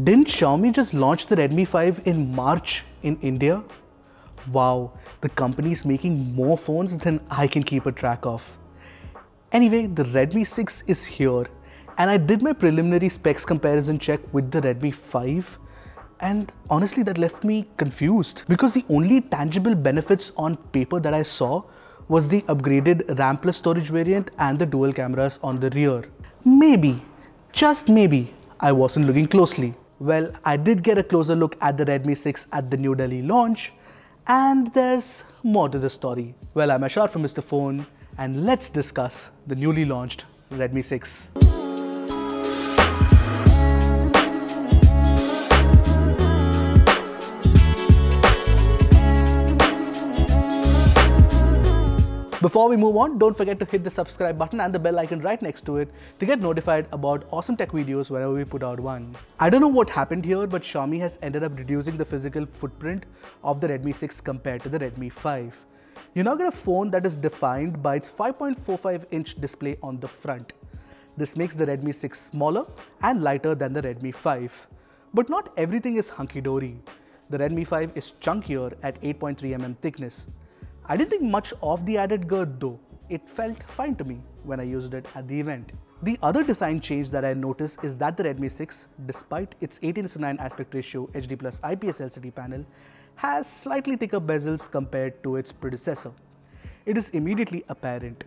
Didn't Xiaomi just launch the Redmi 5 in March in India? Wow, the company is making more phones than I can keep a track of. Anyway, the Redmi 6 is here and I did my preliminary specs comparison check with the Redmi 5 and honestly that left me confused because the only tangible benefits on paper that I saw was the upgraded RAM plus storage variant and the dual cameras on the rear. Maybe, just maybe, I wasn't looking closely. Well, I did get a closer look at the Redmi 6 at the New Delhi launch and there's more to the story. Well, I'm Ashar from Mr. Phone and let's discuss the newly launched Redmi 6. Before we move on, don't forget to hit the subscribe button and the bell icon right next to it to get notified about awesome tech videos whenever we put out one. I don't know what happened here, but Xiaomi has ended up reducing the physical footprint of the Redmi 6 compared to the Redmi 5. You now get a phone that is defined by its 5.45-inch display on the front. This makes the Redmi 6 smaller and lighter than the Redmi 5. But not everything is hunky-dory. The Redmi 5 is chunkier at 8.3 mm thickness. I didn't think much of the added girth though. It felt fine to me when I used it at the event. The other design change that I noticed is that the Redmi 6, despite its 18:9 aspect ratio HD+ IPS LCD panel, has slightly thicker bezels compared to its predecessor. It is immediately apparent.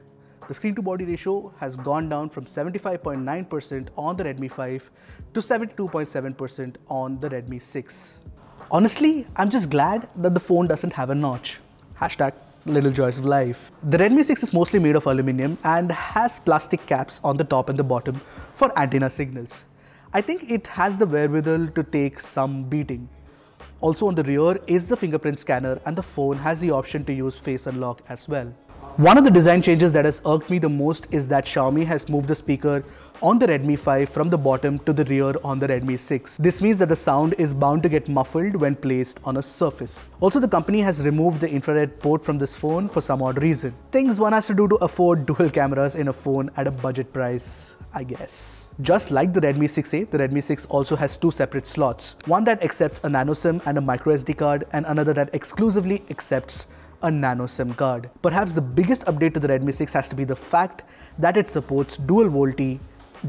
The screen to body ratio has gone down from 75.9% on the Redmi 5 to 72.7% on the Redmi 6. Honestly, I'm just glad that the phone doesn't have a notch. Hashtag little joys of life. The Redmi 6 is mostly made of aluminium and has plastic caps on the top and the bottom for antenna signals. I think it has the wherewithal to take some beating. Also on the rear is the fingerprint scanner and the phone has the option to use face unlock as well. One of the design changes that has irked me the most is that Xiaomi has moved the speaker on the Redmi 5 from the bottom to the rear on the Redmi 6. This means that the sound is bound to get muffled when placed on a surface. Also, the company has removed the infrared port from this phone for some odd reason. Things one has to do to afford dual cameras in a phone at a budget price, I guess. Just like the Redmi 6A, the Redmi 6 also has two separate slots. One that accepts a nano SIM and a micro SD card and another that exclusively accepts a nano SIM card. Perhaps the biggest update to the Redmi 6 has to be the fact that it supports dual VoLTE,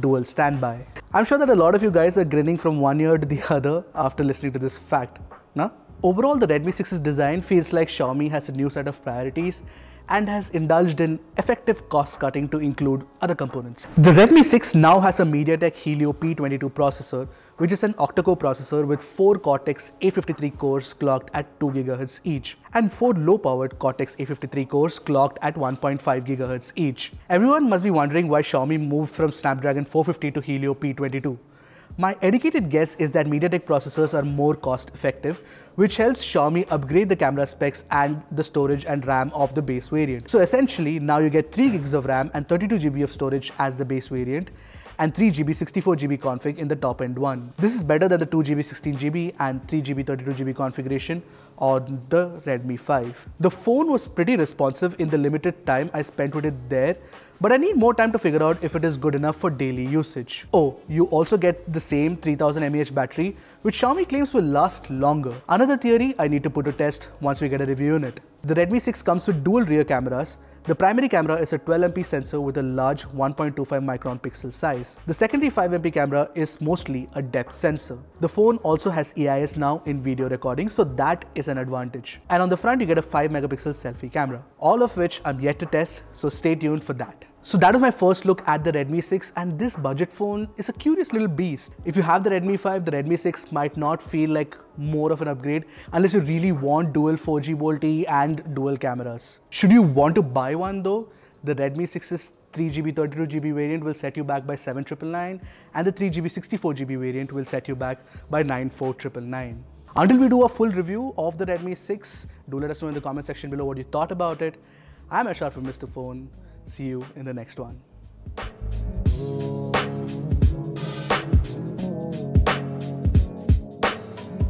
dual standby. I'm sure that a lot of you guys are grinning from one ear to the other after listening to this fact. Nah? Overall, the Redmi 6's design feels like Xiaomi has a new set of priorities and has indulged in effective cost cutting to include other components. The Redmi 6 now has a MediaTek Helio P22 processor, which is an octa-core processor with 4 Cortex A53 cores clocked at 2 GHz each, and 4 low-powered Cortex A53 cores clocked at 1.5 GHz each. Everyone must be wondering why Xiaomi moved from Snapdragon 450 to Helio P22. My educated guess is that MediaTek processors are more cost-effective, which helps Xiaomi upgrade the camera specs and the storage and RAM of the base variant. So essentially, now you get 3 GB of RAM and 32 GB of storage as the base variant, and 3 GB 64 GB config in the top end one. This is better than the 2 GB 16 GB and 3 GB 32 GB configuration on the Redmi 5. The phone was pretty responsive in the limited time I spent with it there, but I need more time to figure out if it is good enough for daily usage. Oh, you also get the same 3000 mAh battery, which Xiaomi claims will last longer. Another theory I need to put to test once we get a review on it. The Redmi 6 comes with dual rear cameras. The primary camera is a 12MP sensor with a large 1.25 micron pixel size. The secondary 5MP camera is mostly a depth sensor. The phone also has EIS now in video recording, so that is an advantage. And on the front you get a 5 megapixel selfie camera. All of which I'm yet to test, so stay tuned for that. So that was my first look at the Redmi 6, and this budget phone is a curious little beast. If you have the Redmi 5, the Redmi 6 might not feel like more of an upgrade unless you really want dual 4G VoLTE and dual cameras. Should you want to buy one though, the Redmi 6's 3GB 32GB variant will set you back by 7,999 and the 3GB 64GB variant will set you back by 94,999. Until we do a full review of the Redmi 6, do let us know in the comment section below what you thought about it. I'm Ashar from Mr. Phone. See you in the next one.